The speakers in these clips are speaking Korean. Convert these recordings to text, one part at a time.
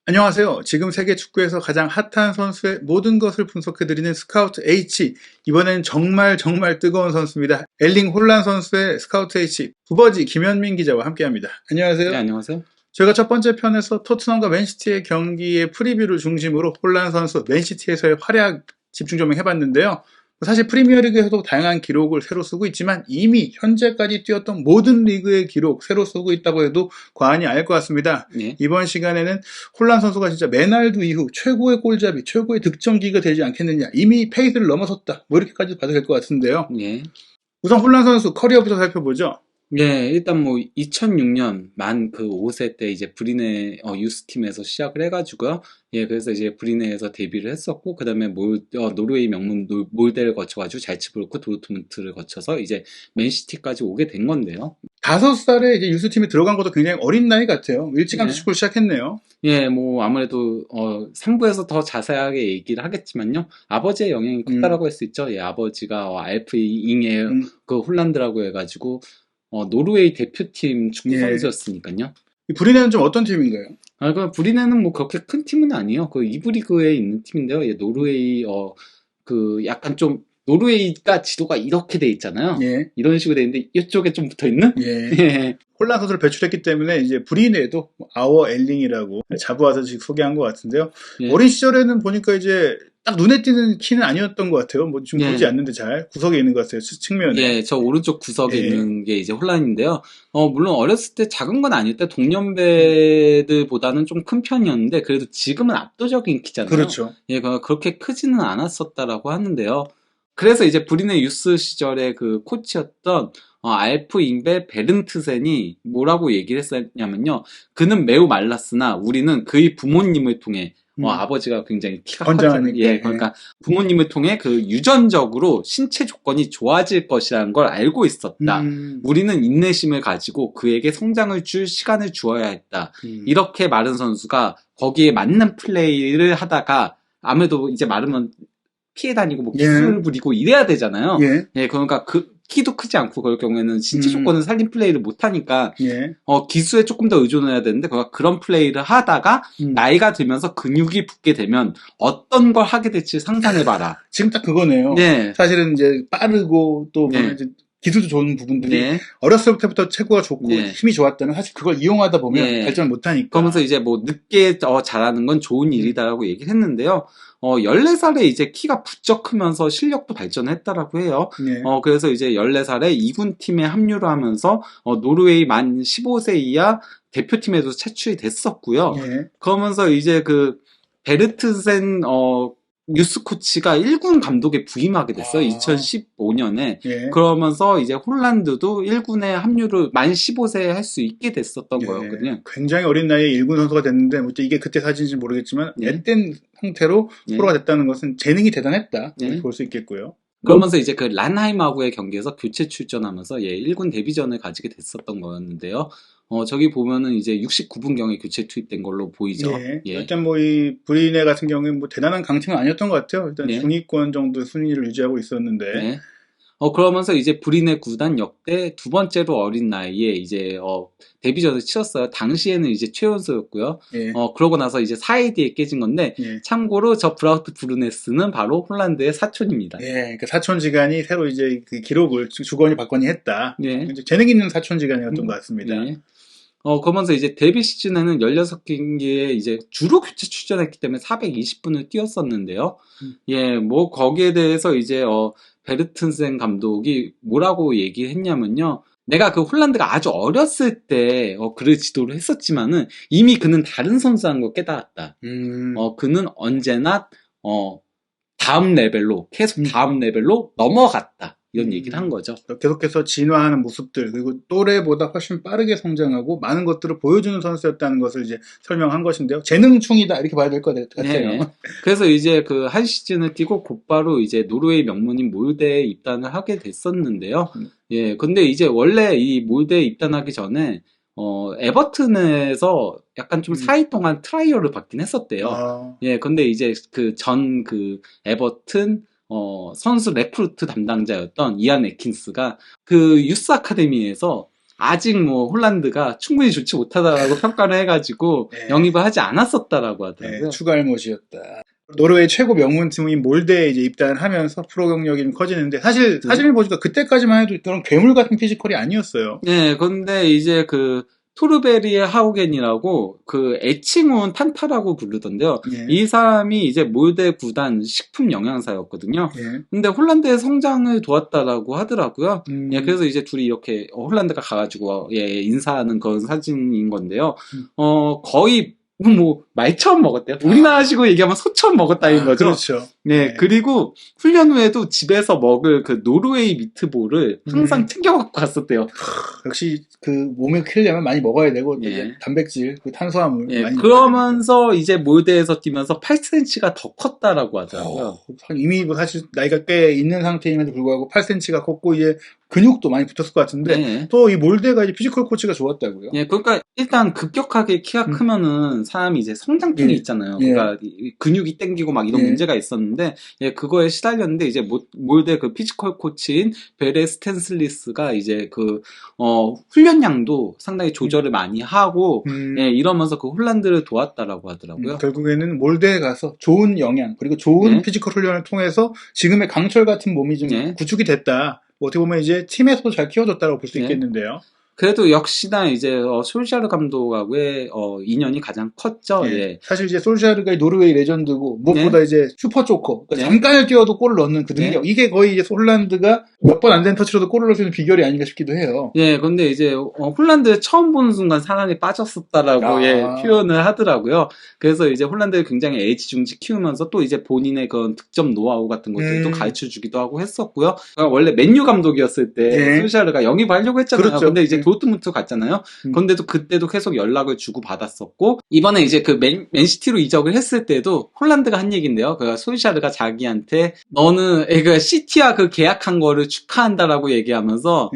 안녕하세요. 지금 세계 축구에서 가장 핫한 선수의 모든 것을 분석해드리는 스카우트 H. 이번엔 정말 뜨거운 선수입니다. 엘링 홀란 선수의 스카우트 H. 부버지 김현민 기자와 함께합니다. 안녕하세요. 네, 안녕하세요. 저희가 첫 번째 편에서 토트넘과 맨시티의 경기의 프리뷰를 중심으로 홀란 선수, 맨시티에서의 활약 집중 좀 해봤는데요. 사실 프리미어리그에서도 다양한 기록을 새로 쓰고 있지만 이미 현재까지 뛰었던 모든 리그의 기록 새로 쓰고 있다고 해도 과언이 아닐 것 같습니다. 네. 이번 시간에는 홀란 선수가 진짜 메날두 이후 최고의 골잡이, 최고의 득점기가 되지 않겠느냐. 이미 페이스를 넘어섰다. 뭐 이렇게까지 봐도 될 것 같은데요. 네. 우선 홀란 선수 커리어부터 살펴보죠. 네, 일단 2006년 만 그 5세 때 이제 브리네 유스팀에서 시작을 해가지고요. 예, 그래서 이제 브리네에서 데뷔를 했었고, 그 다음에 노르웨이 명문 몰데를 거쳐가지고 잘츠부르크, 도르트문트를 거쳐서 이제 맨시티까지 오게 된 건데요. 5살에 이제 유스팀에 들어간 것도 굉장히 어린 나이 같아요. 일찌감치 네. 축구를 시작했네요. 예, 아무래도 3부에서 더 자세하게 얘기를 하겠지만요. 아버지의 영향이 컸다라고 할 수 있죠. 예, 아버지가 알프 잉의 그 홀란드라고 해가지고 노르웨이 대표팀 축구 선수였으니까요. 이 브리네는 좀 어떤 팀인가요? 그 브리네는 그렇게 큰 팀은 아니에요. 그 2부 리그에 있는 팀인데요. 예, 노르웨이 그 약간 좀 노르웨이가 지도가 이렇게 돼 있잖아요. 예. 이런 식으로 돼 있는데 이쪽에 좀 붙어 있는? 예. 홀란 선수를 배출했기 때문에 이제 브리네도 아워 엘링이라고 자부하듯이 소개한 것 같은데요. 예. 어린 시절에는 보니까 이제 딱 눈에 띄는 키는 아니었던 것 같아요. 지금 보지 않는데 잘 구석에 있는 것 같아요. 측면에. 예, 저 오른쪽 구석에 있는 게 이제 홀란인데요. 물론 어렸을 때 작은 건 아닐 때 동년배들보다는 좀 큰 편이었는데 그래도 지금은 압도적인 키잖아요. 그렇죠. 예, 그렇게 크지는 않았었다라고 하는데요. 그래서 이제 브리네 유스 시절에 그 코치였던 알프 잉베 베른트센이 뭐라고 얘기를 했었냐면요. 그는 매우 말랐으나 우리는 그의 부모님을 통해 아버지가 굉장히 키가 컸잖아요. 예, 그러니까 부모님을 통해 그 유전적으로 신체 조건이 좋아질 것이라는 걸 알고 있었다. 우리는 인내심을 가지고 그에게 성장을 줄 시간을 주어야 했다. 이렇게 마른 선수가 거기에 맞는 플레이를 하다가 아무래도 이제 마르면 피해 다니고 기술을 부리고 이래야 되잖아요. 예, 그러니까 키도 크지 않고 그럴 경우에는 신체 조건을 살린 플레이를 못 하니까 기술에 조금 더 의존해야 되는데 그런 플레이를 하다가 나이가 들면서 근육이 붙게 되면 어떤 걸 하게 될지 상상해봐라. 지금 딱 그거네요. 사실은 이제 빠르고 또 이제 기술도 좋은 부분들이 어렸을 때부터 체구가 좋고 힘이 좋았다면 사실 그걸 이용하다 보면 발전 못하니까. 그러면서 이제 늦게 잘하는 건 좋은 일이다라고 얘기를 했는데요. 14살에 이제 키가 부쩍 크면서 실력도 발전했다라고 해요. 그래서 이제 14살에 2군 팀에 합류를 하면서 노르웨이 만 15세 이하 대표팀에도 채출이 됐었고요. 그러면서 이제 그 베르트센 유스 코치가 1군 감독에 부임하게 됐어요. 2015년에. 그러면서 이제 홀란드도 1군에 합류를 만 15세에 할 수 있게 됐었던 거였거든요. 굉장히 어린 나이에 1군 선수가 됐는데 이게 그때 사진인지 모르겠지만 앳된 형태로 프로가 됐다는 것은 재능이 대단했다. 이렇게 볼 수 있겠고요. 그러면서 이제 그 란하임하고의 경기에서 교체 출전하면서 1군 데뷔전을 가지게 됐었던 거였는데요. 저기 보면은 이제 69분경에 교체 투입된 걸로 보이죠. 일단 이 브리네 같은 경우는 대단한 강팀은 아니었던 것 같아요. 일단 중위권 정도 순위를 유지하고 있었는데. 그러면서 이제 브리네 구단 역대 두 번째로 어린 나이에 이제 데뷔전을 치렀어요. 당시에는 이제 최연소였고요. 그러고 나서 이제 4일 뒤에 깨진 건데 참고로 저 브라우트 브루네스는 바로 홀란드의 사촌입니다. 그 사촌지간이 새로 이제 그 기록을 주거니 받거니 했다. 재능 있는 사촌지간이었던 것 같습니다. 그러면서 이제 데뷔 시즌에는 16경기에 이제 주로 교체 출전했기 때문에 420분을 뛰었었는데요. 거기에 대해서 이제 베르튼센 감독이 뭐라고 얘기했냐면요. 내가 그 홀란드가 아주 어렸을 때 그를 지도를 했었지만은 이미 그는 다른 선수라는 걸 깨달았다. 그는 언제나 다음 레벨로 계속 다음 레벨로 넘어갔다. 이런 얘기를 한 거죠. 계속해서 진화하는 모습들, 그리고 또래보다 훨씬 빠르게 성장하고 많은 것들을 보여주는 선수였다는 것을 이제 설명한 것인데요. 재능충이다 이렇게 봐야 될 것 같아요. 그래서 이제 그 한 시즌을 뛰고 곧바로 이제 노르웨이 명문인 몰데에 입단을 하게 됐었는데요. 근데 이제 원래 이 몰데에 입단하기 전에 에버튼에서 약간 좀 4일 동안 트라이얼을 받긴 했었대요. 근데 이제 그 에버튼 선수 레크루트 담당자였던 이안 애킨스가 그 유스 아카데미에서 아직 뭐 홀란드가 충분히 좋지 못하다라고 평가를 해가지고 네. 영입을 하지 않았었다라고 하더라고요. 네, 추가할못이었다. 노르웨이 최고 명문 팀인 몰데에 이제 입단을 하면서 프로 경력이 좀 커지는데 사실 사진을 보니까 그때까지만 해도 그런 괴물 같은 피지컬이 아니었어요. 네, 근데 이제 그 토르베리 하우겐이라고 그 애칭은 탄타라고 부르던데요. 예. 이 사람이 이제 몰데 구단 식품 영양사였거든요. 예. 근데 홀란드의 성장을 도왔다라고 하더라고요. 음. 예, 그래서 이제 둘이 이렇게 홀란드가 가가지고 인사하는 그런 사진인 건데요. 거의 뭐 말처럼 먹었대요. 우리나라식으로 얘기하면 소처럼 먹었다는 거죠. 그렇죠. 네, 네. 그리고 훈련 후에도 집에서 먹을 그 노르웨이 미트볼을 항상 챙겨 갖고 갔었대요. 역시 그 몸을 키우려면 많이 먹어야 되고 예. 단백질, 그 탄수화물 예, 많이 그러면서 이제 몰드에서 뛰면서 8cm가 더 컸다라고 하더라고요. 이미 뭐 사실 나이가 꽤 있는 상태임에도 불구하고 8cm가 컸고 이제 근육도 많이 붙었을 것 같은데 네. 또 이 몰데가 이제 피지컬 코치가 좋았다고요. 예, 그러니까 일단 급격하게 키가 크면은 사람이 이제 성장통이 예. 있잖아요. 예. 그러니까 근육이 땡기고 막 이런 예. 문제가 있었는데, 예, 그거에 시달렸는데 이제 몰데 그 피지컬 코치인 베레 스탠슬리스가 이제 그 훈련량도 상당히 조절을 많이 하고, 예, 이러면서 그 홀란드를 도왔다라고 하더라고요. 결국에는 몰데에 가서 좋은 영양 그리고 좋은 예. 피지컬 훈련을 통해서 지금의 강철 같은 몸이 좀 예. 구축이 됐다. 어떻게 보면 이제 팀에서도 잘 키워줬다고 볼 수 예. 있겠는데요. 그래도 역시나 이제 솔샤르 감독하고의 인연이 가장 컸죠. 예. 예. 사실 이제 솔샤르가 노르웨이 레전드고 무엇보다 이제 슈퍼 조커. 그러니까 예. 잠깐을 뛰어도 골을 넣는 그 능력. 이게 거의 이제 홀란드가 몇 번 안 된 터치로도 골을 넣을 수 있는 비결이 아닌가 싶기도 해요. 예, 근데 이제 홀란드 처음 보는 순간 사랑에 빠졌었다라고 예, 표현을 하더라고요. 그래서 이제 홀란드를 굉장히 애지중지 키우면서 또 이제 본인의 그런 득점 노하우 같은 것들도 가르쳐 주기도 하고 했었고요. 그러니까 원래 맨유 감독이었을 때 솔샤르가 영입하려고 했잖아요. 그렇죠. 근데 이제 도트문트 갔잖아요. 그런데도 그때도 계속 연락을 주고 받았었고, 이번에 이제 그 맨시티로 이적을 했을 때도 홀란드가 한 얘기인데요. 그 솔샤르가 자기한테 너는 그 시티와 그 계약한 거를 축하한다라고 얘기하면서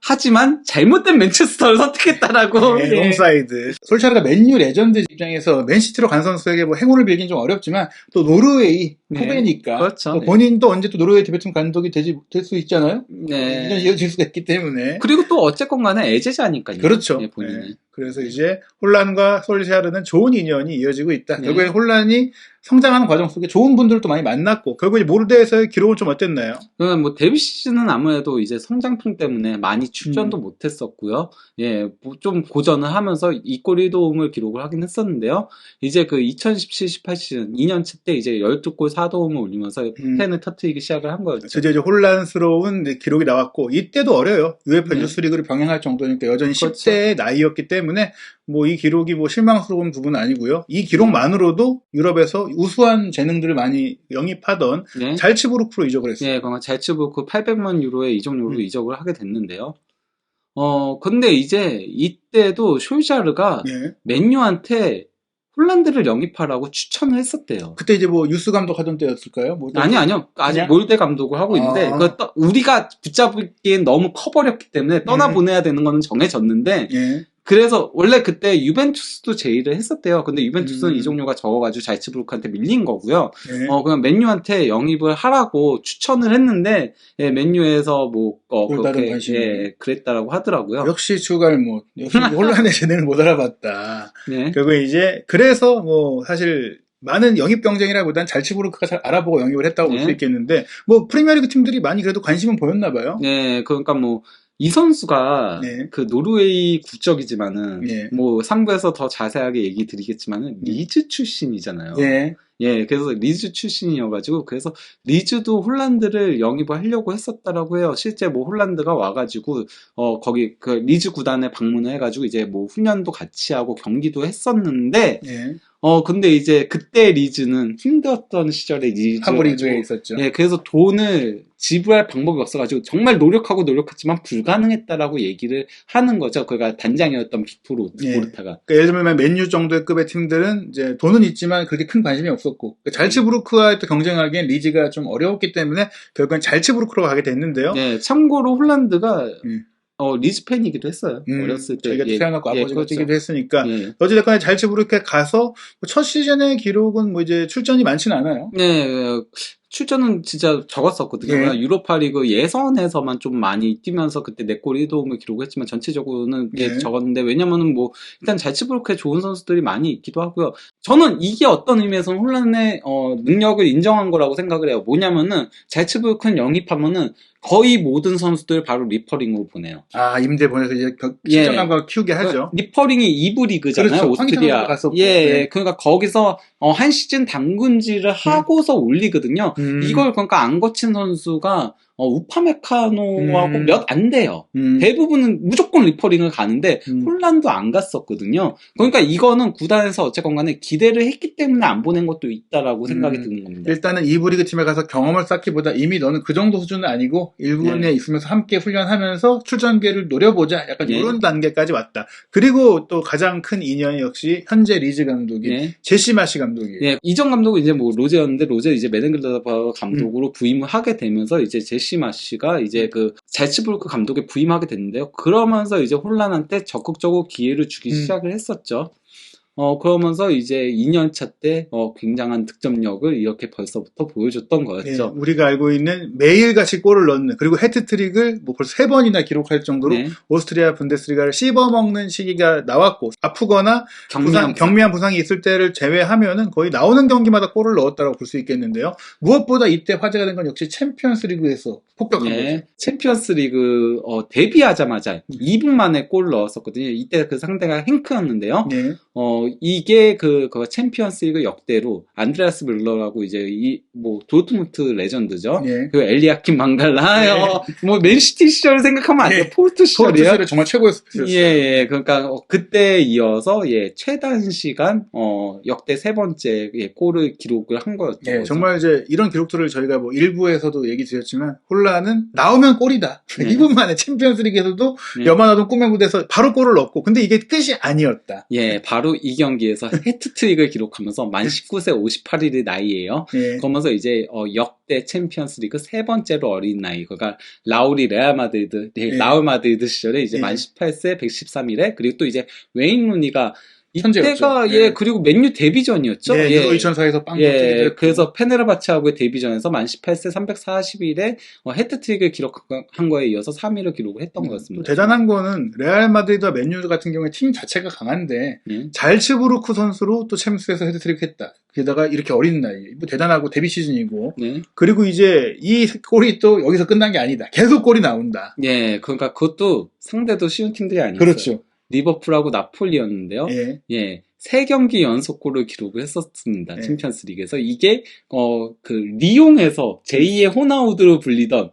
하지만 잘못된 맨체스터를 선택했다라고. 예. 롱사이드. 솔샤르가 맨유 레전드 입장에서 맨시티로 간 선수에게 뭐 행운을 빌긴 좀 어렵지만 또 노르웨이 후배니까 그렇죠. 또 본인도 언제 또 노르웨이 대표팀 감독이 될 수 있잖아요. 네. 이런 이어질 수가 있기 때문에. 그리고 또 어쨌건 간에 애제자니까요. 그렇죠. 예, 본인이. 네. 그래서 이제 혼란과 솔샤르는 좋은 인연이 이어지고 있다. 네. 결국에 혼란이 성장하는 과정 속에 좋은 분들도 많이 만났고 결국에 몰드에서의 기록은 좀 어땠나요? 뭐 데뷔 시즌은 아무래도 이제 성장통 때문에 많이 출전도 못했었고요. 예, 뭐좀 고전을 하면서 2골 1도움을 기록을 하긴 했었는데요. 이제 그 2017-18 시즌 2년차 때 이제 12골 4도움을 올리면서 팬을 터뜨리기 시작을 한 거였죠. 드디어 이제 혼란스러운 기록이 나왔고 이때도 어려요. UEFA 유스리그를 병행할 정도니까 여전히 그렇죠. 10대의 나이였기 때문에 뭐 이 기록이 뭐 실망스러운 부분은 아니고요. 이 기록만으로도 유럽에서 우수한 재능들을 많이 영입하던 잘츠부르크로 이적을 했어요. 네, 그러니까 잘츠부르크 800만 유로의 이적료로 이적을 하게 됐는데요. 근데 이제 이때도 숄샤르가 맨유한테 홀란드를 영입하라고 추천을 했었대요. 그때 이제 뭐 유스 감독 하던 때였을까요? 뭐 아니요. 아직 몰데 감독을 하고 있는데 우리가 붙잡기엔 너무 커버렸기 때문에 떠나보내야 되는 거는 정해졌는데 그래서 원래 그때 유벤투스도 제의를 했었대요. 근데 유벤투스는 이적료가 적어가지고 잘츠부르크한테 밀린 거고요. 그냥 맨유한테 영입을 하라고 추천을 했는데 맨유에서 뭐 그렇게 그랬다라고 하더라고요. 역시 추갈못. 역시 혼란의 재능을 못 알아봤다. 결국에 이제 그래서 뭐 사실 많은 영입 경쟁이라기보다는 잘츠부르크가 잘 알아보고 영입을 했다고 볼 수 있겠는데 뭐 프리미어리그 팀들이 많이 그래도 관심은 보였나 봐요. 네, 그러니까 뭐 이 선수가 그 노르웨이 국적이지만은 뭐 3부에서 더 자세하게 얘기 드리겠지만은 리즈 출신이잖아요. 예, 그래서 리즈 출신이어가지고 그래서 리즈도 홀란드를 영입을 하려고 했었다라고 해요. 실제 뭐 홀란드가 와가지고 거기 그 리즈 구단에 방문을 해가지고 이제 뭐 훈련도 같이 하고 경기도 했었는데 근데 이제 그때 리즈는 힘들었던 시절에 리즈 하버리그에 있었죠. 예, 그래서 돈을 지불할 방법이 없어가지고 정말 노력했지만 불가능했다라고 얘기를 하는 거죠. 그가 단장이었던 빅토르 오르타가. 그러니까 예를 들면 맨유 정도의 급의 팀들은 이제 돈은 있지만 그렇게 큰 관심이 없었고 그러니까 잘츠부르크와 또 경쟁하기엔 리즈가 좀 어려웠기 때문에 결국엔 잘츠부르크로 가게 됐는데 네, 참고로 홀란드가 리즈 팬이기도 했어요. 어렸을 때. 자기가 태어났고 아버지가 그렇죠. 뛰기도 했으니까. 어찌됐건 잘츠부르크에 가서 첫 시즌의 기록은 뭐 이제 출전이 많지는 않아요. 네, 출전은 진짜 적었었거든요. 예. 그냥 유로파리그 예선에서만 좀 많이 뛰면서 그때 4골 1도움을 기록했지만 전체적으로는 예. 적었는데, 왜냐면은 뭐 일단 잘츠부르크에 좋은 선수들이 많이 있기도 하고요. 저는 이게 어떤 의미에서는 혼란의 능력을 인정한 거라고 생각을 해요. 뭐냐면은 잘츠부르크는 영입하면은 거의 모든 선수들 바로 리퍼링으로 보내요. 아, 임대 보내서 이제 실전 감각을 키우게 하죠. 리퍼링이 2부 리그잖아요. 그렇죠. 오스트리아. 갔었고. 예. 그러니까 거기서 한 시즌 담근지를 하고서 올리거든요. 이걸 그러니까 안 거친 선수가 우파메카노하고 몇 안 돼요. 대부분은 무조건 리퍼링을 가는데 홀란도 안 갔었거든요. 그러니까 이거는 구단에서 어쨌건 간에 기대를 했기 때문에 안 보낸 것도 있다라고 생각이 드는 겁니다. 일단은 2부 리그 팀에 가서 경험을 쌓기보다 이미 너는 그 정도 수준은 아니고 1군에 있으면서 함께 훈련하면서 출전 기회를 노려보자. 약간 이런 단계까지 왔다. 그리고 또 가장 큰 인연이 역시 현재 리즈 감독인 제시 마시 감독이에요. 예, 이전 감독은 이제 뭐 로제였는데 로제 이제 메넨글라바 감독으로 부임을 하게 되면서 이제 제시 마시가 이제 그 잘츠부르크 감독에 부임하게 됐는데요. 그러면서 이제 혼란한테 적극적으로 기회를 주기 시작을 했었죠. 그러면서 이제 2년차 때 굉장한 득점력을 이렇게 벌써부터 보여줬던 거였죠. 예, 우리가 알고 있는 매일같이 골을 넣는, 그리고 해트트릭을 뭐 벌써 3번이나 기록할 정도로 오스트리아 분데스리가를 씹어먹는 시기가 나왔고, 아프거나 경미한 부상이 있을 때를 제외하면은 거의 나오는 경기마다 골을 넣었다고 볼 수 있겠는데요. 무엇보다 이때 화제가 된 건 역시 챔피언스리그에서 폭격한 거죠. 챔피언스리그 데뷔하자마자 2분 만에 골을 넣었었거든요. 이때 그 상대가 행크였는데요. 이게 그 챔피언스리그 역대로 안드레아스 밀러라고 이제 뭐 도르트문트 레전드죠. 그 엘리아킴 망갈라, 뭐 맨시티 시절을 생각하면 안 돼요. 포르투 시절이에요. 포르투 시절에 정말 최고였어요. 예. 그러니까 그때 이어서 최단 시간 역대 3번째 골을 기록을 한 거였죠. 정말 이제 이런 기록들을 저희가 뭐 일부에서도 얘기 드렸지만 혼란은 나오면 골이다. 2분 만에 챔피언스리그에서도 여만하던 꿈의 무대에서 바로 골을 넣었고, 근데 이게 끝이 아니었다. 바로 이 경기에서 해트트릭을 기록하면서 만 19세 58일의 나이예요. 그러면서 이제 역대 챔피언스리그 3번째로 어린 나이, 그러니까 라울이 레알 마드리드 시절에 이제 만 18세 113일에, 그리고 또 이제 웨인 루니가 이때가 그리고 맨유 데뷔전이었죠. 유로 2004에서 빵 그래서 페네르바체하고의 데뷔전에서 만 18세 340일에 해트트릭을 기록한 거에 이어서 3위를 기록을 했던 거였습니다. 대단한 거는 레알 마드리드와 맨유 같은 경우에 팀 자체가 강한데 잘츠부르크 선수로 또 챔스에서 해트트릭 했다. 게다가 이렇게 어린 나이, 뭐 대단하고 데뷔 시즌이고, 그리고 이제 이 골이 또 여기서 끝난 게 아니다. 계속 골이 나온다. 그러니까 그것도 상대도 쉬운 팀들이 아니었어요. 그렇죠. 리버풀하고 나폴리였는데요. 3경기 연속골을 기록을 했었습니다. 챔피언스리그에서. 이게 그 리옹에서 제2의 호나우드로 불리던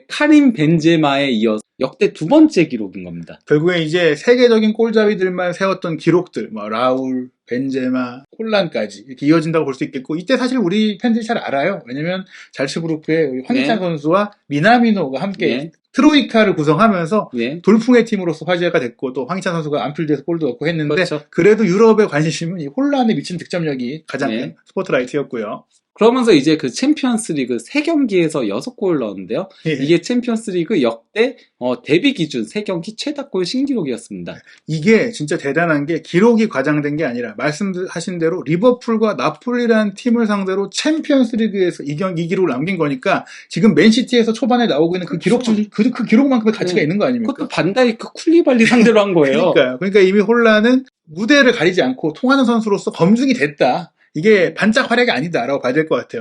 카림 벤제마에 이어서 역대 2번째 기록인 겁니다. 결국에 이제 세계적인 골잡이들만 세웠던 기록들, 뭐 라울, 벤제마, 홀란까지 이렇게 이어진다고 볼 수 있겠고, 이때 사실 우리 팬들이 잘 알아요. 왜냐면 잘츠부르크의 황희찬 선수와 미나미노가 함께 트로이카를 구성하면서 돌풍의 팀으로서 화제가 됐고, 또 황희찬 선수가 안필드에서 골도 넣고 했는데, 그래도 유럽의 관심은 이 혼란에 미친 득점력이 가장 큰 스포트라이트였고요. 그러면서 이제 그 챔피언스리그 3경기에서 6골 넣었는데요. 이게 챔피언스리그 역대 데뷔 기준 3경기 최다골 신기록이었습니다. 이게 진짜 대단한 게 기록이 과장된 게 아니라 말씀하신 대로 리버풀과 나폴리라는 팀을 상대로 챔피언스리그에서 이 기록을 남긴 거니까 지금 맨시티에서 초반에 나오고 있는 그 기록만큼의 가치가 있는 거 아닙니까? 그것도 반다이크 쿨리발리 상대로 한 거예요. 그러니까 이미 혼란은 무대를 가리지 않고 통하는 선수로서 검증이 됐다. 이게 반짝 활약이 아니다라고 봐야 될 것 같아요.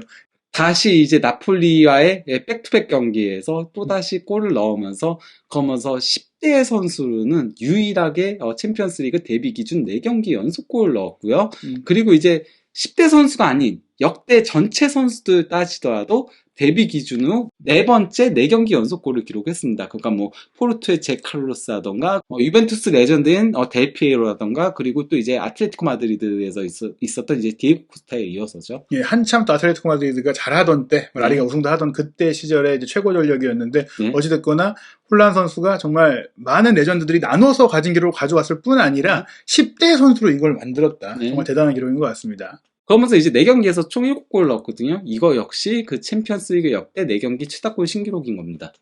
다시 이제 나폴리와의 백투백 경기에서 또다시 골을 넣으면서, 그러면서 10대 선수는 유일하게 챔피언스리그 데뷔 기준 4경기 연속골을 넣었고요. 그리고 이제 10대 선수가 아닌 역대 전체 선수들 따지더라도 데뷔 기준으로 4번째 4경기 연속골을 기록했습니다. 그러니까 뭐 포르투의 제 카를로스라던가 유벤투스 레전드인 델 피에로라던가, 그리고 또 이제 아틀레티코 마드리드에서 있었던 이제 디에고 코스타에 이어서죠. 한참 또 아틀레티코 마드리드가 잘하던 때, 라리가 우승도 하던 그때 시절에 이제 최고 전력이었는데, 어찌됐거나 혼란 선수가 정말 많은 레전드들이 나눠서 가진 기록을 가져왔을 뿐 아니라 10대 선수로 이걸 만들었다. 정말 대단한 기록인 것 같습니다. 그러면서 이제 4경기에서 총 7골 넣었거든요. 이거 역시 그 챔피언스리그 역대 4경기 최다골 신기록인 겁니다.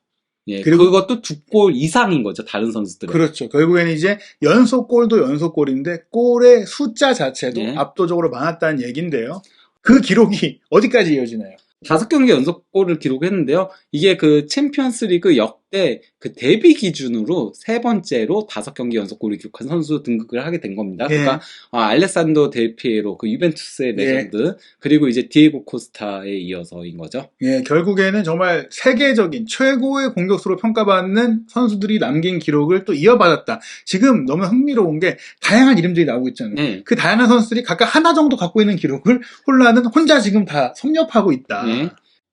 그리고 그것도 2골 이상인 거죠, 다른 선수들은. 그렇죠. 결국에는 이제 연속골도 연속골인데 골의 숫자 자체도 압도적으로 많았다는 얘기인데요. 그 기록이 어디까지 이어지나요? 5경기 연속골을 기록했는데요. 이게 그 챔피언스 리그 역대 그 데뷔 기준으로 3번째로 5경기 연속골을 기록한 선수 등극을 하게 된 겁니다. 예. 그러니까 알레산드로 델 피에로 그 유벤투스의 레전드 그리고 이제 디에고 코스타에 이어서인 거죠. 예, 결국에는 정말 세계적인 최고의 공격수로 평가받는 선수들이 남긴 기록을 또 이어받았다. 지금 너무 흥미로운 게 다양한 이름들이 나오고 있잖아요. 네. 그 다양한 선수들이 각각 하나 정도 갖고 있는 기록을 홀란은 혼자 지금 다 섭렵하고 있다. 네.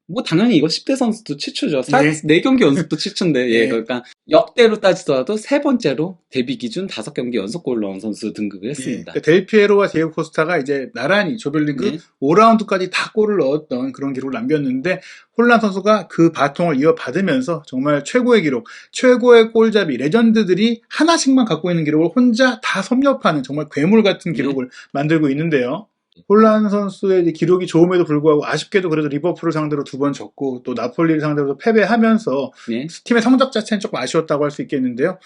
뭐 당연히 이거 10대 선수도 최초죠. 예. 4경기 연속도 최초인데 예. 그러니까 역대로 따지더라도 3번째로 데뷔 기준 5경기 연속골 넣은 선수 등극을 했습니다. 예. 델 피에로와 디에고 코스타가 이제 나란히 조별리그 예. 5라운드까지 다 골을 넣었던 그런 기록을 남겼는데 홀란 선수가 그 바통을 이어받으면서 정말 최고의 기록, 최고의 골잡이, 레전드들이 하나씩만 갖고 있는 기록을 혼자 다 섭렵하는 정말 괴물 같은 기록을 만들고 있는데요. 홀란 선수의 기록이 좋음에도 불구하고 아쉽게도 그래도 리버풀을 상대로 2번 졌고 또 나폴리를 상대로 패배하면서 예. 팀의 성적 자체는 조금 아쉬웠다고 할 수 있겠는데요.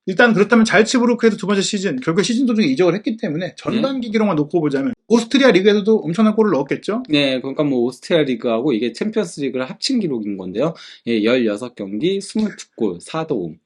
일단 그렇다면 잘츠부르크에도 2번째 시즌, 결국 시즌 도중에 이적을 했기 때문에 전반기 기록만 놓고 보자면 오스트리아 리그에서도 엄청난 골을 넣었겠죠? 네, 그러니까 뭐 오스트리아 리그하고 이게 챔피언스 리그를 합친 기록인 건데요. 예, 16경기 22골 4도움.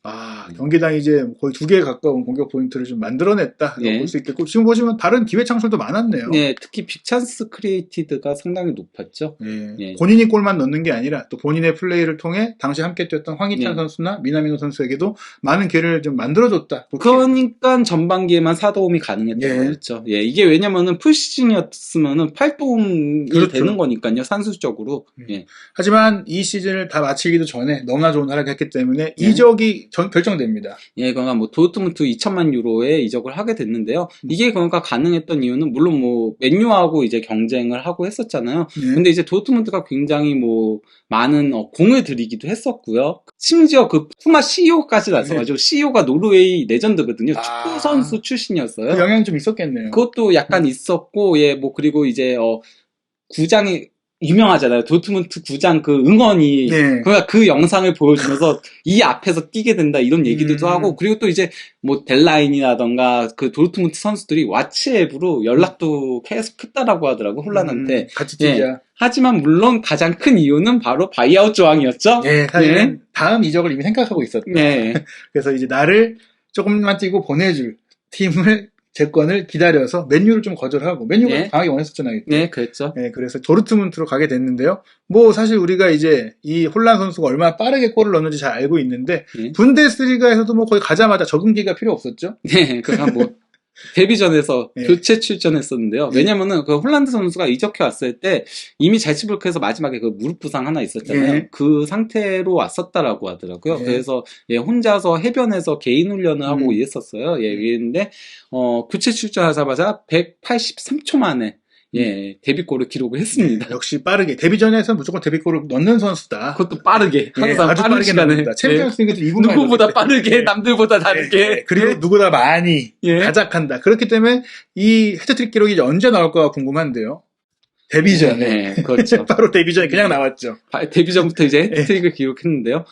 경기당 이제 거의 2개에 가까운 공격 포인트를 좀 만들어냈다. 예. 볼 수 있겠고 지금 보시면 다른 기회 찬스도 많았네요. 네, 특히 빅찬스 크리에이티드가 상당히 높았죠. 예. 예. 본인이 골만 넣는 게 아니라 또 본인의 플레이를 통해 당시 함께 뛰었던 황희찬 예. 선수나 미나미노 선수에게도 많은 기회를 좀 만들어줬다. 그러니까 전반기에만 4도움이 가능했던 예. 거였죠. 예, 이게 왜냐면은 풀시즌이었으면은 8도움이 그렇죠. 되는 거니까요, 산술적으로. 예. 하지만 이 시즌을 다 마치기도 전에 너무나 좋은 활약을 했기 때문에 예. 이적이 결정됩니다. 예, 그러니까 뭐 도르트문트 2천만 유로에 이적을 하게 됐는데요. 이게 그러니까 가능했던 이유는 물론 뭐 맨유하고 이제 경쟁을 하고 했었잖아요. 예. 근데 이제 도르트문트가 굉장히 뭐 많은 공을 들이기도 했었고요. 심지어 그 푸마 CEO까지 나서가지고 CEO가 노르웨이 레전드거든요. 축구 선수 출신이었어요. 그 영향이 좀 있었겠네요. 그것도 약간 있었고, 예, 뭐 그리고 이제 구장이 유명하잖아요. 도르트문트 구장 그 응원이 네. 그러니까 그 영상을 보여주면서 이 앞에서 뛰게 된다 이런 얘기들도 하고 그리고 또 이제 뭐 델라인이라던가 그 도르트문트 선수들이 왓츠앱으로 연락도 계속 했다라고 하더라고 홀란한테 같이 뛰자. 예. 하지만 물론 가장 큰 이유는 바로 바이아웃 조항이었죠. 예, 사실은 다음 이적을 이미 생각하고 있었다. 네. 그래서 이제 나를 조금만 뛰고 보내줄 팀을 제권을 기다려서 맨유를 좀 거절하고 맨유가 네. 강하게 원했었잖아요. 네, 그랬죠. 네, 그래서 도르트문트로 가게 됐는데요. 뭐 사실 우리가 이제 이 홀란 선수가 얼마나 빠르게 골을 넣는지 잘 알고 있는데 네. 분데스리가에서도 뭐 거의 가자마자 적응기가 필요 없었죠. 네, 그러니까 뭐 데뷔전에서 네. 교체 출전했었는데요. 네. 왜냐면은 그 홀란드 선수가 이적해 왔을 때 이미 잘츠부르크에서 마지막에 그 무릎 부상 하나 있었잖아요. 네. 그 상태로 왔었다라고 하더라고요. 네. 그래서 예, 혼자서 해변에서 개인 훈련을 하고 이랬었어요. 예, 이랬는데 교체 출전하자마자 183초 만에 예, 데뷔골을 기록을 했습니다. 역시 빠르게 데뷔전에서 무조건 데뷔골을 넣는 선수다. 그것도 빠르게 항상 아주 빠른 빠르게 시간에 넣는다. 챔피언스리그도 예. 2분간 누구보다 빠르게 남들보다 다르게 그리고 누구보다 많이 예. 가작한다. 그렇기 때문에 이 헤트트릭 기록이 이제 언제 나올까 궁금한데요. 데뷔전에 네, 그렇죠. 바로 데뷔전에 그냥 나왔죠. 데뷔전부터 이제 헤트트릭을 기록했는데요.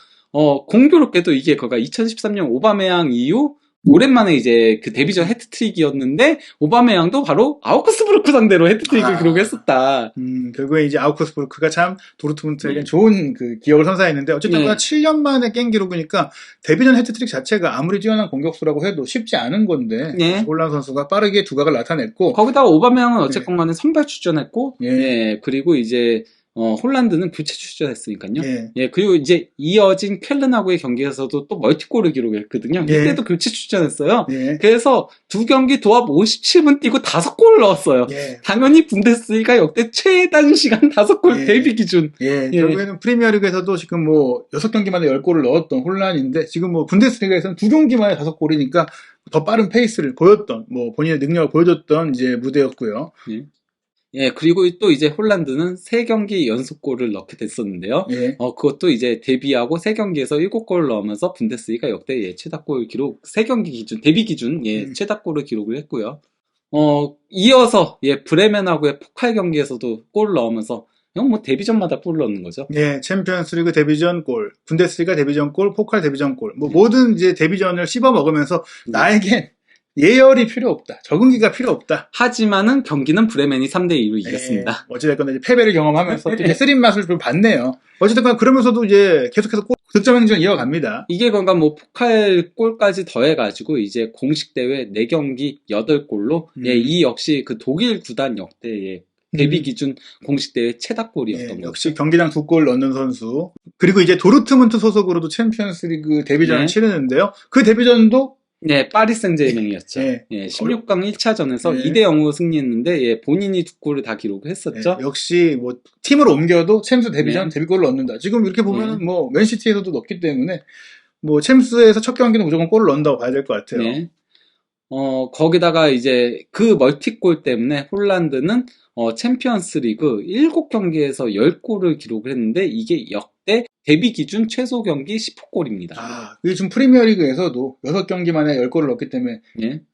공교롭게도 이게 거가 2013년 오바메양 이후 오랜만에 이제 그 데뷔전 헤트트릭이었는데 오바메양도 바로 아우크스부르크 상대로 헤트트릭을 기록했었다. 결국에 이제 아우크스부르크가 참 도르트문트에겐 좋은 그 기억을 선사했는데 어쨌든 네. 7년 만에 깬 기록이니까 데뷔전 헤트트릭 자체가 아무리 뛰어난 공격수라고 해도 쉽지 않은 건데 네. 홀란 선수가 빠르게 두각을 나타냈고 거기다가 오바메양은 어쨌건 간에 선발 출전했고 예. 예, 그리고 이제 홀란드는 교체 출전했으니까요. 예. 예, 그리고 이제 이어진 켈른하고의 경기에서도 또 멀티골을 기록했거든요. 예. 이때도 교체 출전했어요. 예. 그래서 두 경기 도합 57분 뛰고 5골을 넣었어요. 예. 당연히 분데스리가 역대 최단 시간 5골 예. 데뷔 기준. 예, 예. 결국에는 프리미어리그에서도 지금 뭐 6경기 만에 10골을 넣었던 홀란인데 지금 뭐 분데스리가에서는 2경기 만에 5골이니까 더 빠른 페이스를 보였던 뭐 본인의 능력을 보여줬던 이제 무대였고요. 예, 그리고 또 이제 홀란드는 3경기 연속골을 넣게 됐었는데요. 예. 그것도 이제 데뷔하고 3경기에서 7골을 넣으면서 분데스리가 역대 최다골 기록, 3경기 기준, 데뷔 기준, 최다골을 기록을 했고요. 이어서, 브레멘하고의 포칼 경기에서도 골을 넣으면서, 이건 뭐 데뷔전마다 골을 넣는 거죠. 예, 챔피언스리그 데뷔전 골, 분데스리가 데뷔전 골, 포칼 데뷔전 골, 뭐 모든 이제 데뷔전을 씹어 먹으면서 나에겐 예열이 필요 없다. 적응기가 필요 없다. 하지만은 경기는 브레멘이 3대2로 이겼습니다. 어찌됐건 이제 패배를 경험하면서 이제 쓰린 맛을 좀 봤네요. 어찌됐건 그러면서도 이제 계속해서 득점 행진을 이어갑니다. 이게 그러니까 뭐 포칼 골까지 더해가지고 이제 공식 대회 4경기 8골로 이 역시 그 독일 구단 역대의 데뷔 기준 공식 대회 최다골이었던 거죠. 역시 경기당 2골 넣는 선수. 그리고 이제 도르트문트 소속으로도 챔피언스리그 데뷔전을 치르는데요. 그 데뷔전도 네, 파리 생제르맹이었죠. 16강 1차전에서 2대0으로 승리했는데 본인이 2골을 다 기록을 했었죠. 역시 뭐 팀으로 옮겨도 챔스 데뷔전 데뷔골을 넣는다. 지금 이렇게 보면은 뭐 맨시티에서도 넣기 때문에 뭐 챔스에서 첫 경기는 무조건 골을 넣는다고 봐야 될 것 같아요. 거기다가 이제 그 멀티골 때문에 홀란드는 챔피언스 리그 7경기에서 10골을 기록을 했는데 이게 역대 데뷔 기준 최소 경기 10골입니다. 그게 지금 프리미어리그에서도 6경기 만에 10골을 넣었기 때문에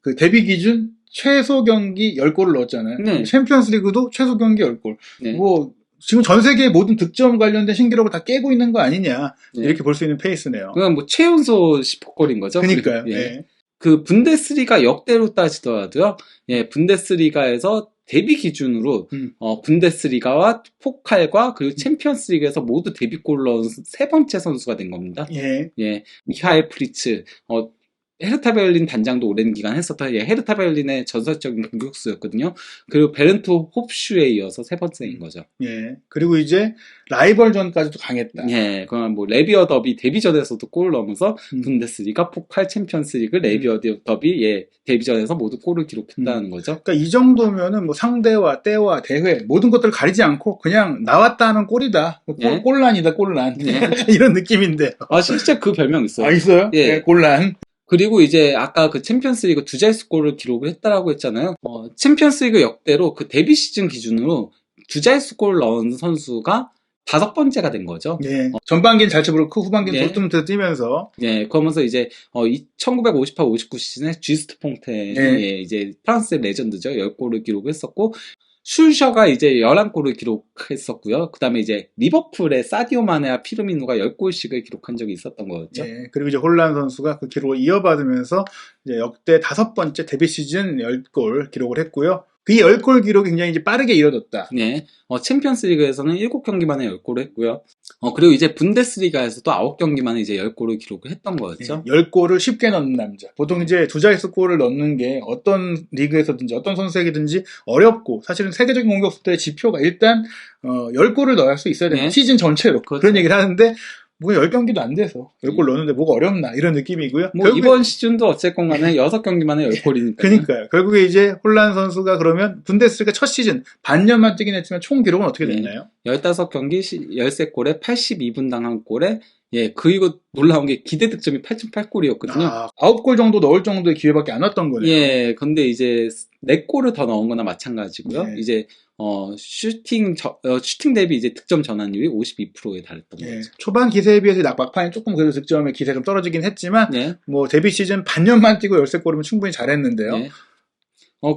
그 데뷔 기준 최소 경기 10골을 넣었잖아요. 챔피언스 리그도 최소 경기 10골. 뭐 지금 전 세계 모든 득점 관련된 신기록을 다 깨고 있는 거 아니냐 이렇게 볼 수 있는 페이스네요. 그건 뭐 최연소 10골인 거죠. 그러니까요. 그 분데스리가 역대로 따지더라도요. 분데스리가에서 데뷔 기준으로 분데스리가와 포칼과 그리고 챔피언스리그에서 모두 데뷔골을 넣은 세 번째 선수가 된 겁니다. 미하엘 프리츠, 헤르타 베를린 단장도 오랜 기간 했었던 헤르타 베를린의 전설적인 공격수였거든요. 그리고 베른트 홉슈에 이어서 세 번째인 거죠. 그리고 이제 라이벌전까지도 강했다. 그럼 뭐 레비어 더비 데뷔전에서도 골을 넣으면서 분데스리가, 포칼, 챔피언스리그, 레비어 더비 데뷔전에서 모두 골을 기록했다는 거죠. 그러니까 이 정도면은 뭐 상대와 때와 대회 모든 것들을 가리지 않고 그냥 나왔다 하는 골이다. 골란이다, 골란. 이런 느낌인데요. 실제 그 별명 있어요. 있어요? 골란. 그리고 이제 아까 그 챔피언스리그 2자릿수 골을 기록을 했다라고 했잖아요. 챔피언스리그 역대로 그 데뷔 시즌 기준으로 2자릿수 골을 넣은 선수가 5번째가 된 거죠. 전반기는 잘츠부르크, 후반기는 도르트문트에서 뛰면서. 그러면서 이제 1958-59 시즌에 쥐스트 퐁텐이 이제 프랑스의 레전드죠. 10골을 기록했었고, 슐셔가 이제 11골을 기록했었고요. 그 다음에 이제 리버풀의 사디오 마네와 피르미누가 10골씩을 기록한 적이 있었던 거였죠. 그리고 이제 홀란 선수가 그 기록을 이어받으면서 이제 역대 5번째 데뷔 시즌 10골 기록을 했고요. 그 10골 기록이 굉장히 이제 빠르게 이뤄졌다. 챔피언스 리그에서는 7경기 만에 10골을 했고요. 그리고 이제 분데스리가에서도 9경기 만에 이제 10골을 기록을 했던 거였죠. 10골을 쉽게 넣는 남자. 보통 이제 2자릿수 골을 넣는 게 어떤 리그에서든지 어떤 선수에게든지 어렵고, 사실은 세계적인 공격수들의 지표가 일단 10골을 넣어야 할 수 있어야 됩니다. 시즌 전체로. 그런 얘기를 하는데 뭐 10경기도 안 돼서 10골 넣는데 뭐가 어렵나 이런 느낌이고요. 뭐 이번 시즌도 어쨌건 간에 6경기 만에 10골이니까. 그러니까요. 결국에 이제 홀란 선수가 그러면 분데스리가 첫 시즌 반년만 뛰긴 했지만 총 기록은 어떻게 됐나요? 15경기 13골에 82분당 1골에 그리고 놀라운 게 기대 득점이 8.8골이었거든요. 9골 정도 넣을 정도의 기회밖에 안 왔던 거네요. 근데 이제 4골을 더 넣은 거나 마찬가지고요. 이제 슈팅 대비 이제 득점 전환율이 52%에 달했던 거죠. 초반 기세에 비해서 막판에 조금 그래도 득점의 기세가 좀 떨어지긴 했지만 뭐 데뷔 시즌 반년만 뛰고 13골이면 충분히 잘했는데요.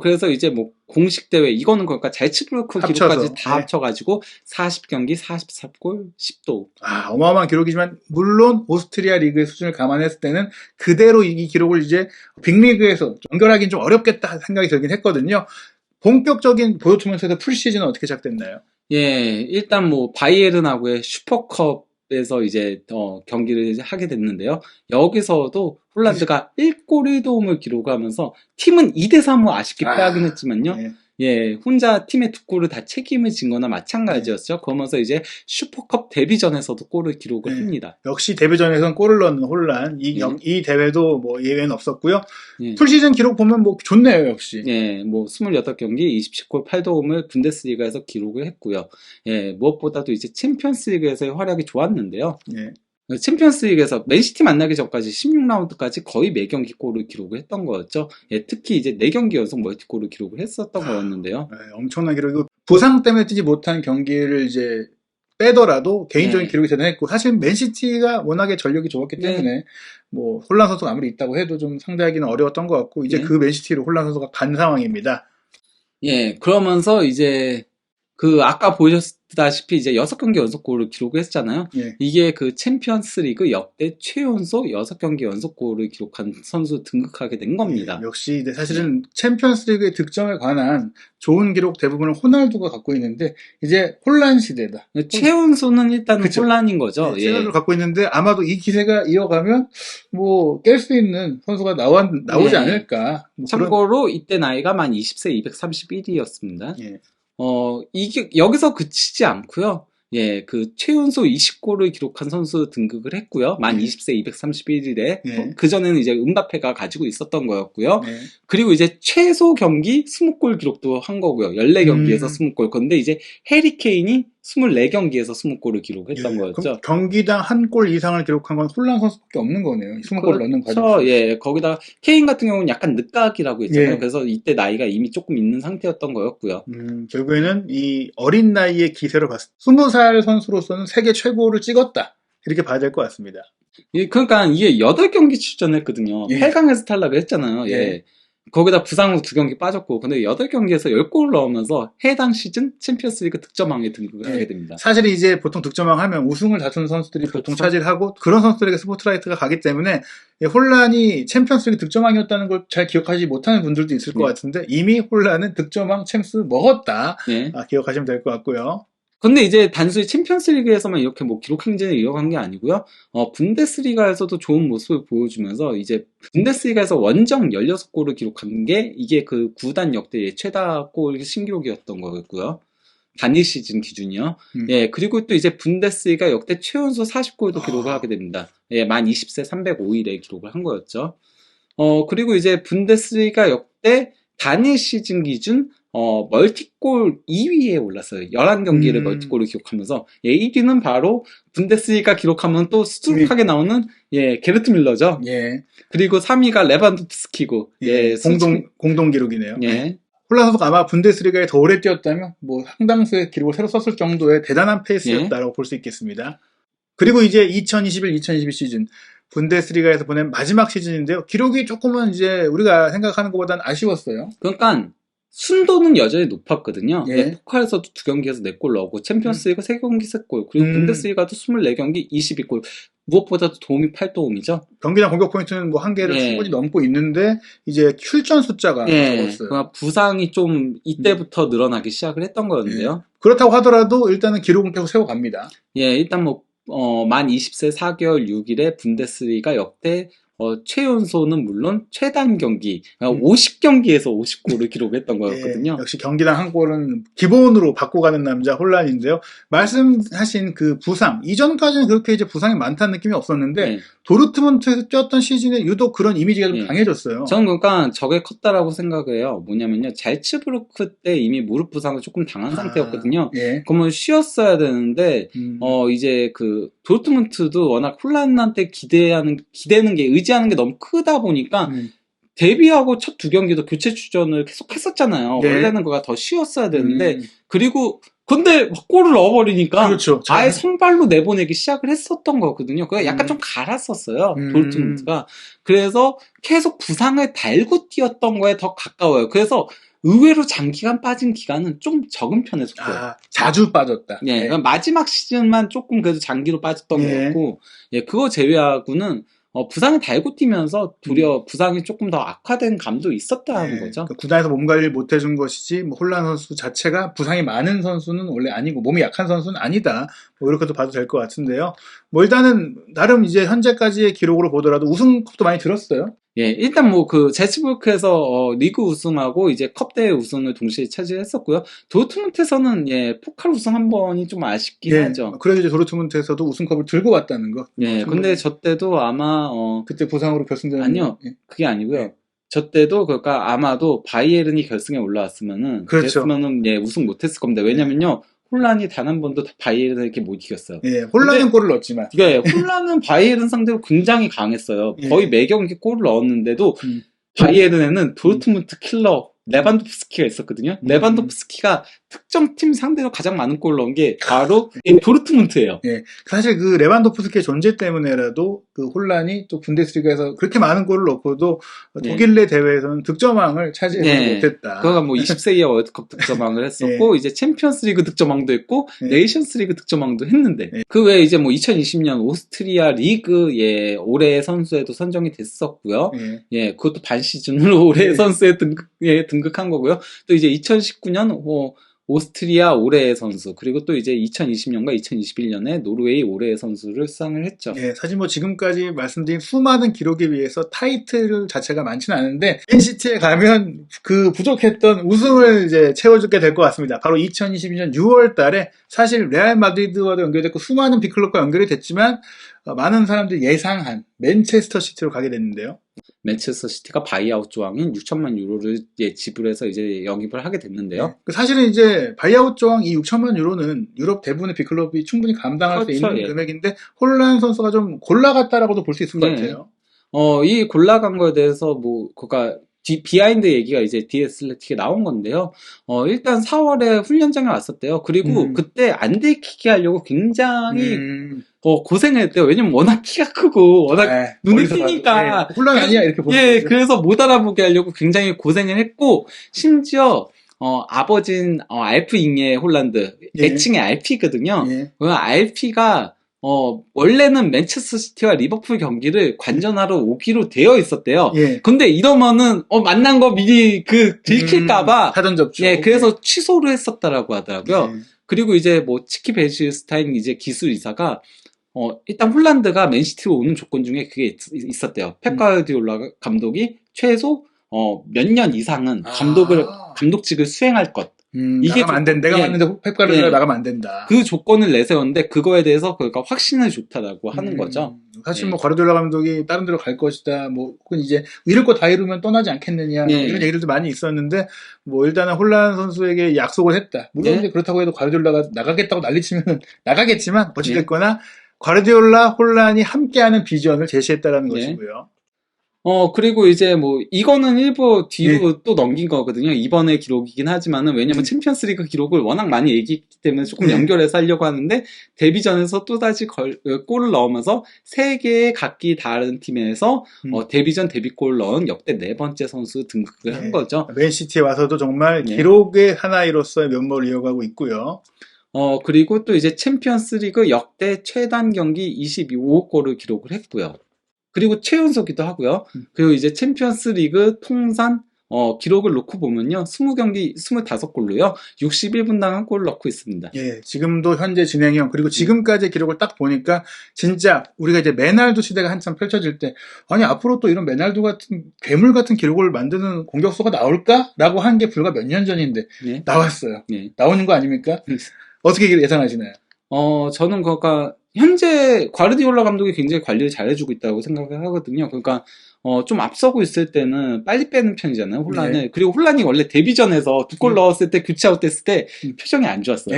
그래서 이제 뭐 공식 대회 이거는 그러니까 잘츠부르크 기록까지 다 합쳐가지고 40경기 44골 10도. 어마어마한 기록이지만 물론 오스트리아 리그의 수준을 감안했을 때는 그대로 이 기록을 이제 빅리그에서 연결하기는 좀 어렵겠다 생각이 들긴 했거든요. 본격적인 도르트문트에서 풀시즌은 어떻게 시작됐나요? 일단 뭐 바이에른하고의 슈퍼컵에서 이제 경기를 이제 하게 됐는데요. 여기서도 홀란드가 1골 1도움을 기록하면서 팀은 2대3으로 아쉽게 패하긴 했지만요. 혼자 팀의 2골을 다 책임을 진 거나 마찬가지였죠. 그러면서 이제 슈퍼컵 데뷔전에서도 골을 기록을 합니다. 역시 데뷔전에서는 골을 넣는 홀란. 이 대회도 뭐 예외는 없었고요. 풀시즌 기록 보면 뭐 좋네요, 역시. 뭐 28경기 27골 8도움을 분데스리가에서 기록을 했고요. 무엇보다도 이제 챔피언스리그에서의 활약이 좋았는데요. 챔피언스리그에서 맨시티 만나기 전까지 16라운드까지 거의 매경기 골을 기록을 했던 거였죠. 특히 이제 4경기 연속 멀티골을 기록을 했었던 거였는데요. 엄청난 기록이고, 부상 때문에 뛰지 못한 경기를 이제 빼더라도 개인적인 기록이 대단했고, 사실 맨시티가 워낙에 전력이 좋았기 때문에 뭐 홀란 선수가 아무리 있다고 해도 좀 상대하기는 어려웠던 것 같고, 이제 그 맨시티로 홀란 선수가 간 상황입니다. 그러면서 이제 그 아까 아시다시피 이제 6경기 연속골을 기록했잖아요. 예. 이게 그 챔피언스 리그 역대 최연소 6경기 연속골을 기록한 선수 등극하게 된 겁니다. 예, 역시 이제 사실은 챔피언스 리그의 득점에 관한 좋은 기록 대부분은 호날두가 갖고 있는데 이제 혼란 시대다. 최연소는 일단은 그쵸. 혼란인 거죠. 네, 최연소를 갖고 있는데 아마도 이 기세가 이어가면 뭐 깰 수 있는 선수가 나오지 예. 않을까. 뭐 참고로 이때 나이가 만 20세 231이었습니다. 예. 이게 여기서 그치지 않고요. 예, 그 최연소 20골을 기록한 선수 등극을 했고요. 만 예. 20세 231일에 예. 그 전에는 이제 음바페가 가지고 있었던 거였고요. 예. 그리고 이제 최소 경기 20골 기록도 한 거고요. 14경기에서 20골. 그런데 이제 해리 케인이 24경기에서 20골을 기록했던 예. 거였죠. 그럼 경기당 한 골 이상을 기록한 건 혼란 선수밖에 없는 거네요. 20골 넣는 과정. 그렇죠. 예, 거기다 케인 같은 경우는 약간 늦각이라고 했잖아요. 예. 그래서 이때 나이가 이미 조금 있는 상태였던 거였고요. 결국에는 이 어린 나이의 기세로 봤을 때 20살 선수로서는 세계 최고를 찍었다. 이렇게 봐야 될 것 같습니다. 예, 그러니까 이게 8경기 출전했거든요. 예. 8강에서 탈락을 했잖아요. 예. 예. 거기다 부상으로 2경기 빠졌고, 근데 8경기에서 10골을 넣으면서 해당 시즌 챔피언스리그 득점왕에 등극을 예. 하게 됩니다. 사실 이제 보통 득점왕 하면 우승을 다투는 선수들이 보통 그렇죠. 차지하고 그런 선수들에게 스포트라이트가 가기 때문에 혼란이 챔피언스리그 득점왕이었다는 걸 잘 기억하지 못하는 분들도 있을 것 예. 같은데 이미 혼란은 득점왕 챔스 먹었다. 예. 기억하시면 될 것 같고요. 근데 이제 단순히 챔피언스리그에서만 이렇게 뭐 기록 행진을 이어간 게 아니고요. 분데스리가에서도 좋은 모습을 보여주면서 이제 분데스리가에서 원정 16골을 기록한 게 이게 그 구단 역대 최다 골 신기록이었던 거였고요. 단일 시즌 기준이요. 예, 그리고 또 이제 분데스리가 역대 최연소 40골도 기록을 하게 됩니다. 예, 만 20세 305일에 기록을 한 거였죠. 그리고 이제 분데스리가 역대 단일 시즌 기준 멀티골 2위에 올랐어요. 11경기를 멀티골을 기록하면서, 예, 1위는 바로 분데스리가 기록하면 또 수두룩하게 나오는, 예, 게르트 밀러죠. 예. 그리고 3위가 레반도프스키고, 예, 공동 기록이네요. 예. 혼란 선수가 아마 분데스리가에 더 오래 뛰었다면 뭐 상당수의 기록을 새로 썼을 정도의 대단한 페이스였다라고 볼 수 있겠습니다. 그리고 이제 2021-2022 시즌 분데스리가에서 보낸 마지막 시즌인데요. 기록이 조금은 이제 우리가 생각하는 것보다는 아쉬웠어요. 그러니까 순도는 여전히 높았거든요. 예. 예, 포칼에서도 2경기에서 4골 넣고 챔피언스리그 3경기 3골, 그리고 분데스리가도 24경기 22골. 무엇보다도 도움이 8도움이죠. 경기당 공격 포인트는 뭐 한 개를 예. 충분히 넘고 있는데 이제 출전 숫자가 적었어요. 그러니까 부상이 좀 이때부터 늘어나기 시작을 했던 거였는데요. 그렇다고 하더라도 일단은 기록은 계속 세워갑니다. 예, 일단 만 20세 4개월 6일에 분데스리가 역대 최연소는 물론 최단 경기, 50경기에서 50골을 기록했던 거였거든요. 예, 역시 경기당 한 골은 기본으로 받고 가는 남자 혼란인데요. 말씀하신 그 부상, 이전까지는 그렇게 이제 부상이 많다는 느낌이 없었는데, 예. 도르트문트에서 뛰었던 시즌에 유독 그런 이미지가 좀 예. 강해졌어요. 저는 그러니까 저게 컸다라고 생각해요. 뭐냐면요, 잘츠부르크 때 이미 무릎 부상을 조금 당한 상태였거든요. 예. 그러면 쉬었어야 되는데, 이제 그 도르트문트도 워낙 혼란한테 기대는 게 의지하는 게 너무 크다 보니까 데뷔하고 첫 2경기도 교체 출전을 계속 했었잖아요. 네. 원래는 그가 더 쉬었어야 되는데 그리고 근데 막 골을 넣어버리니까 그렇죠. 아예 선발로 내보내기 시작을 했었던 거거든요. 그가 약간 좀 갈았었어요. 도르트문트가. 그래서 계속 부상을 달고 뛰었던 거에 더 가까워요. 그래서 의외로 장기간 빠진 기간은 좀 적은 편에 속해요. 자주 빠졌다. 예, 그러니까 마지막 시즌만 조금 그래도 장기로 빠졌던 것 같고, 예, 그거 제외하고는 부상을 달고 뛰면서 도리어 부상이 조금 더 악화된 감도 있었다는 거죠. 그러니까 구단에서 몸 관리를 못 해준 것이지, 뭐 혼란 선수 자체가 부상이 많은 선수는 원래 아니고, 몸이 약한 선수는 아니다. 뭐 이렇게도 봐도 될 것 같은데요. 뭐 일단은 나름 이제 현재까지의 기록으로 보더라도 우승컵도 많이 들었어요. 예, 일단 뭐 그 제츠부르크에서 리그 우승하고 이제 컵 대회 우승을 동시에 차지했었고요. 도르트문트에서는 예, 포칼 우승 한 번이 좀 아쉽긴 하죠. 그래서 이제 도르트문트에서도 우승컵을 들고 왔다는 거. 예, 근데 저 때도 아마 그때 부상으로 결승전 아니요, 그게 아니고요. 저 때도 그러니까 아마도 바이에른이 결승에 올라왔으면은 그렇죠. 그랬으면은 예, 우승 못했을 겁니다. 왜냐면요. 혼란이 단 한 번도 바이에른을 이렇게 못 이겼어요. 예, 혼란은 골을 넣었지만. 예, 혼란은 바이에른 상대로 굉장히 강했어요. 거의 매 경기 골을 넣었는데도 바이에른에는 도르트문트 킬러 레반도프스키가 있었거든요. 레반도프스키가 특정 팀 상대로 가장 많은 골을 넣은 게 바로 이 도르트문트예요. 예, 사실 그 레반도프스키의 존재 때문에라도 그 혼란이 또 분데스리가에서 그렇게 많은 골을 넣고도 독일 내 대회에서는 득점왕을 차지하지 못했다. 그가 뭐 20세 이하 월드컵 득점왕을 했었고 이제 챔피언스리그 득점왕도 했고 네이션스리그 득점왕도 했는데 그 외에 이제 뭐 2020년 오스트리아 리그의 올해의 선수에도 선정이 됐었고요. 예, 그것도 반 시즌으로 올해의 선수에 등극한 거고요. 또 이제 2019년 오스트리아 올해의 선수, 그리고 또 이제 2020년과 2021년에 노르웨이 올해의 선수를 수상을 했죠. 예, 사실 뭐 지금까지 말씀드린 수많은 기록에 비해서 타이틀 자체가 많지는 않은데 맨시티에 가면 그 부족했던 우승을 이제 채워주게 될 것 같습니다. 바로 2022년 6월 달에 사실 레알 마드리드와도 연결됐고 수많은 빅클럽과 연결이 됐지만 많은 사람들이 예상한 맨체스터 시티로 가게 됐는데요. 맨체스터 시티가 바이아웃 조항인 6천만 유로를 지불해서 이제 영입을 하게 됐는데요. 사실은 이제 바이아웃 조항 이 6천만 유로는 유럽 대부분의 빅클럽이 충분히 감당할 수 있는 금액인데 혼란 선수가 좀 골라갔다라고도 볼 수 있을 것 같아요. 이 골라간 거에 대해서 그가 비하인드 얘기가 이제 뒤에 슬래틱에 나온 건데요. 일단 4월에 훈련장에 왔었대요. 그리고 그때 안 들키게 하려고 굉장히 고생을 했대요. 왜냐면 워낙 키가 크고 워낙 눈이 띄니까 혼란 아니야 이렇게 보는 거죠. 그래서 못 알아보게 하려고 굉장히 고생을 했고 심지어 아버진 알프 잉예 홀란드 애칭이 알피거든요. 그 알피가 원래는 맨체스터 시티와 리버풀 경기를 관전하러 오기로 되어 있었대요. 근데 이러면은, 만난 거 미리 들킬까봐. 사전 접촉. 그래서 취소를 했었다라고 하더라고요. 그리고 이제 뭐, 치키 베실스타인 이제 기술이사가, 일단 홀란드가 맨시티로 오는 조건 중에 그게 있었대요. 펩 가르디올라 감독이 최소, 몇 년 이상은 감독직을 수행할 것. 이게 나가면 안 된다. 내가 왔는데 펩 가르디올라 나가면 안 된다. 그 조건을 내세웠는데 그거에 대해서 그러니까 확신을 좋다라고 하는 거죠. 사실 뭐 가르디올라 감독이 다른 데로 갈 것이다. 뭐 혹은 이제 이럴 거 다 이루면 떠나지 않겠느냐 이런 얘기들도 많이 있었는데 뭐 일단은 혼란 선수에게 약속을 했다. 물론 이제 그렇다고 해도 가르디올라가 나가겠다고 난리치면 나가겠지만 어찌됐거나 가르디올라 혼란이 함께하는 비전을 제시했다라는 것이고요. 그리고 이제 뭐, 이거는 일부 뒤로 또 넘긴 거거든요. 이번의 기록이긴 하지만은, 왜냐면 챔피언스 리그 기록을 워낙 많이 얘기했기 때문에 조금 연결해서 하려고 하는데, 데뷔전에서 또다시 골을 넣으면서, 3개의 각기 다른 팀에서, 데뷔전 데뷔골 넣은 역대 4번째 선수 등극을 한 거죠. 맨시티에 와서도 정말 기록의 하나이로서의 면모를 이어가고 있고요. 그리고 또 이제 챔피언스 리그 역대 최단 경기 25골을 기록을 했고요. 그리고 최연소기도 하고요. 그리고 이제 챔피언스 리그 통산 기록을 놓고 보면요. 20경기 25골로요. 61분당 한 골을 넣고 있습니다. 지금도 현재 진행형 그리고 지금까지의 기록을 딱 보니까 진짜 우리가 이제 메날도 시대가 한참 펼쳐질 때 아니 앞으로 또 이런 메날도 같은 괴물 같은 기록을 만드는 공격수가 나올까라고 한 게 불과 몇 년 전인데 나왔어요. 나오는 거 아닙니까? 어떻게 예상하시나요? 저는 현재 과르디올라 감독이 굉장히 관리를 잘해주고 있다고 생각을 하거든요. 그러니까 좀 앞서고 있을 때는 빨리 빼는 편이잖아요, 혼란을. 그리고 혼란이 원래 데뷔전에서 2골 넣었을 때 교체 아웃됐을 때 표정이 안 좋았어요.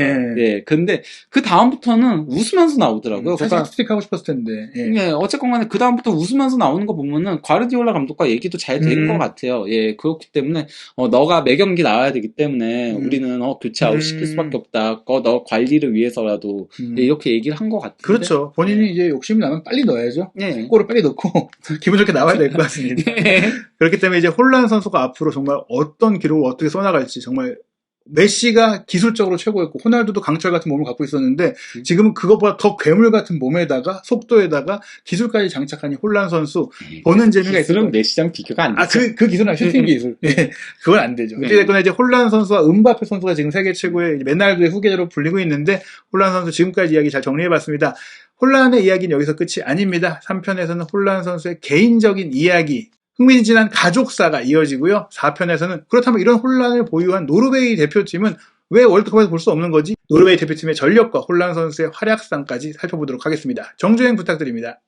근데 그 다음부터는 웃으면서 나오더라고요. 사실 스틱 하고 싶었을 텐데. 어쨌건 간에 그 다음부터 웃으면서 나오는 거 보면은 과르디올라 감독과 얘기도 잘 된 것 같아요. 그렇기 때문에 너가 매 경기 나와야 되기 때문에 우리는 교체 아웃 시킬 수밖에 없다. 너 관리를 위해서라도 이렇게 얘기를 한 것 같아요. 그렇죠. 본인이 이제 욕심이 나면 빨리 넣어야죠. 골을 빨리 넣고 기분 좋게 나와야 될 것 같습니다. 그렇기 때문에 이제 혼란 선수가 앞으로 정말 어떤 기록을 어떻게 써나갈지 정말 메시가 기술적으로 최고였고 호날두도 강철 같은 몸을 갖고 있었는데 지금은 그것보다 더 괴물 같은 몸에다가 속도에다가 기술까지 장착한 이 혼란 선수 보는 재미가 있어요. 기술은 메시랑 비교가 안 되죠. 그 기술은 슈팅 기술. 그건 안 되죠. 어쨌거나 이제 혼란 선수와 음바페 선수가 지금 세계 최고의 메날두의 후계자로 불리고 있는데 혼란 선수 지금까지 이야기 잘 정리해봤습니다. 혼란의 이야기는 여기서 끝이 아닙니다. 3편에서는 혼란 선수의 개인적인 이야기 흥미진진한 가족사가 이어지고요. 4편에서는 그렇다면 이런 혼란을 보유한 노르웨이 대표팀은 왜 월드컵에서 볼 수 없는 거지? 노르웨이 대표팀의 전력과 혼란 선수의 활약상까지 살펴보도록 하겠습니다. 정주행 부탁드립니다.